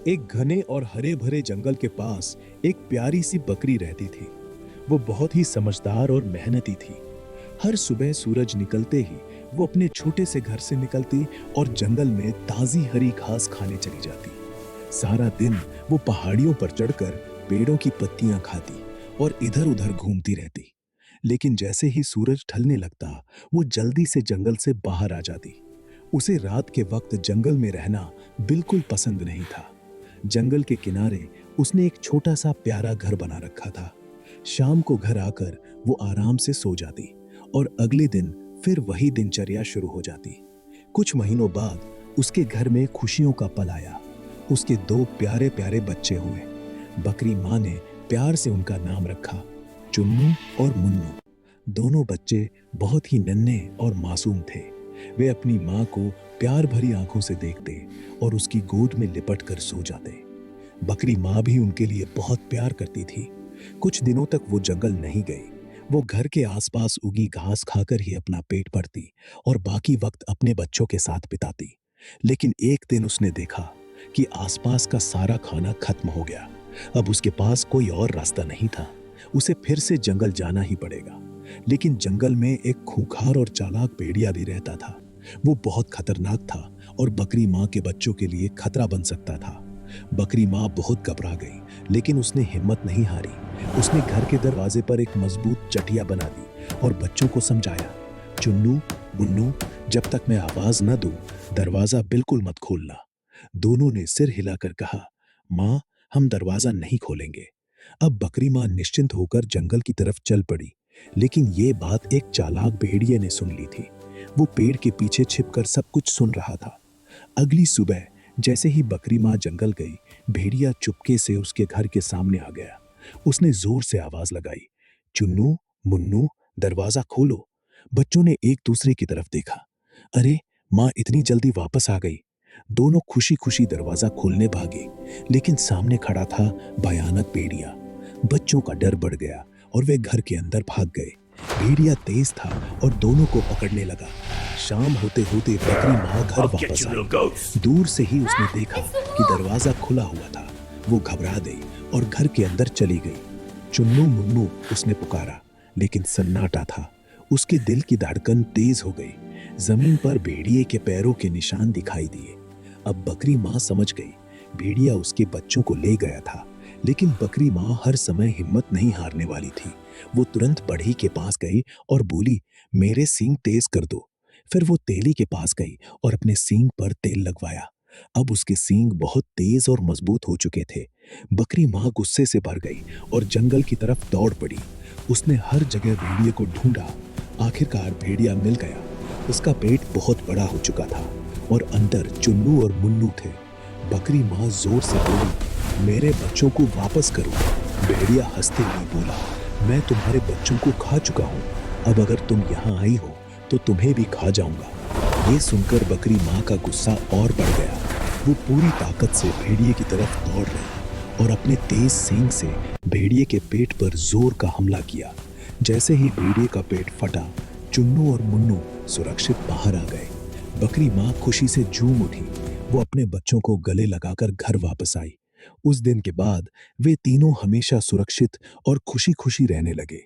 एक घने और हरे भरे जंगल के पास एक प्यारी सी बकरी रहती थी। वो बहुत ही समझदार और मेहनती थी। हर सुबह सूरज निकलते ही वो अपने छोटे से घर से निकलती और जंगल में ताजी हरी घास खाने चली जाती। सारा दिन वो पहाड़ियों पर चढ़कर पेड़ों की पत्तियां खाती और इधर उधर घूमती रहती। लेकिन जैसे ही सूरज ढलने लगता, वो जल्दी से जंगल से बाहर आ जाती। उसे रात के वक्त जंगल में रहना बिल्कुल पसंद नहीं था। जंगल के किनारे उसने एक छोटा सा प्यारा घर बना रखा था। शाम को घर आकर वो आराम से सो जाती और अगले दिन फिर वही दिनचर्या शुरू हो जाती। कुछ महीनों बाद उसके घर में खुशियों का पल आया। उसके दो प्यारे प्यारे बच्चे हुए। बकरी माँ ने प्यार से उनका नाम रखा, चुन्नू और मुन्नू। दोनों बच्चे बहुत ही नन्हे और मासूम थे। वे अपनी माँ को प्यार भरी आंखों से देखते और उसकी गोद में लिपट कर सो जाते। बकरी माँ भी उनके लिए बहुत प्यार करती थी। कुछ दिनों तक वो जंगल नहीं गई। वो घर के आसपास उगी घास खाकर ही अपना पेट भरती और बाकी वक्त अपने बच्चों के साथ बिताती। लेकिन एक दिन उसने देखा कि आसपास का सारा खाना खत्म हो गया। अब उसके पास कोई और रास्ता नहीं था। उसे फिर से जंगल जाना ही पड़ेगा। लेकिन जंगल में एक खूंखार और चालाक भेड़िया भी रहता था। वो बहुत खतरनाक था और बकरी माँ के बच्चों के लिए खतरा बन सकता था। बकरी माँ बहुत घबरा गई, लेकिन उसने हिम्मत नहीं हारी। उसने घर के दरवाजे पर एक मजबूत चटिया बना दी और बच्चों को समझाया, चुन्नू, मुन्नू, जब तक मैं आवाज न दूं, दरवाजा बिल्कुल मत खोलना। दोनों ने सिर हिलाकर कहा, माँ, हम दरवाजा नहीं खोलेंगे। अब बकरी माँ निश्चिंत होकर जंगल की तरफ चल पड़ी। लेकिन ये बात एक चालाक भेड़िए ने सुन ली थी। वो पेड़ के पीछे छिपकर सब कुछ सुन रहा था। अगली सुबह जैसे ही बकरी माँ जंगल गई, भेड़िया चुपके से उसके घर के सामने आ गया। उसने जोर से आवाज लगाई, चुन्नू, मुन्नू, दरवाजा खोलो। बच्चों ने एक दूसरे की तरफ देखा। अरे, माँ इतनी जल्दी वापस आ गई। दोनों खुशी खुशी दरवाजा खोलने भागे, लेकिन सामने खड़ा था भयानक भेड़िया। बच्चों का डर बढ़ गया और वे घर के अंदर भाग गए। भेड़िया तेज था और दोनों को पकड़ने लगा। शाम होते होते बकरी माँ घर I'll get वापस you, little आई। goats. दूर से ही उसने देखा कि दरवाजा खुला हुआ था। वो घबरा गई और घर के अंदर चली गई। चुन्नू, मुन्नू, उसने पुकारा, लेकिन सन्नाटा था। उसके दिल की धड़कन तेज हो गई। जमीन पर भेड़िए के पैरों के निशान दिखाई दिए। अब बकरी माँ समझ गई, भेड़िया उसके बच्चों को ले गया था। लेकिन बकरी माँ हर समय हिम्मत नहीं हारने वाली थी। वो तुरंत बढ़ई के पास गई और बोली, मेरे सींग तेज कर दो। फिर वो तेली के पास गई और अपने सींग पर तेल लगवाया। अब उसके सींग बहुत तेज और मजबूत हो चुके थे। बकरी माँ गुस्से से भर गई और जंगल की तरफ दौड़ पड़ी। उसने हर जगह भेड़िए को ढूंढा। आखिरकार भेड़िया मिल गया। उसका पेट बहुत बड़ा हो चुका था और अंदर चुन्नू और मुन्नू थे। बकरी माँ जोर से बोली, मेरे बच्चों को वापस करो। भेड़िया हंसते हुए बोला, मैं तुम्हारे बच्चों को खा चुका हूँ। अब अगर तुम यहाँ आई हो तो तुम्हें भी खा जाऊंगा। ये सुनकर बकरी माँ का गुस्सा और बढ़ गया। वो पूरी ताकत से भेड़िए की तरफ दौड़ रही और अपने तेज सींग से भेड़िए के पेट पर जोर का हमला किया। जैसे ही भेड़िए का पेट फटा, चुन्नू और मुन्नू सुरक्षित बाहर आ गए। बकरी माँ खुशी से झूम उठी। वो अपने बच्चों को गले लगाकर घर वापस आई। उस दिन के बाद वे तीनों हमेशा सुरक्षित और खुशी खुशी रहने लगे।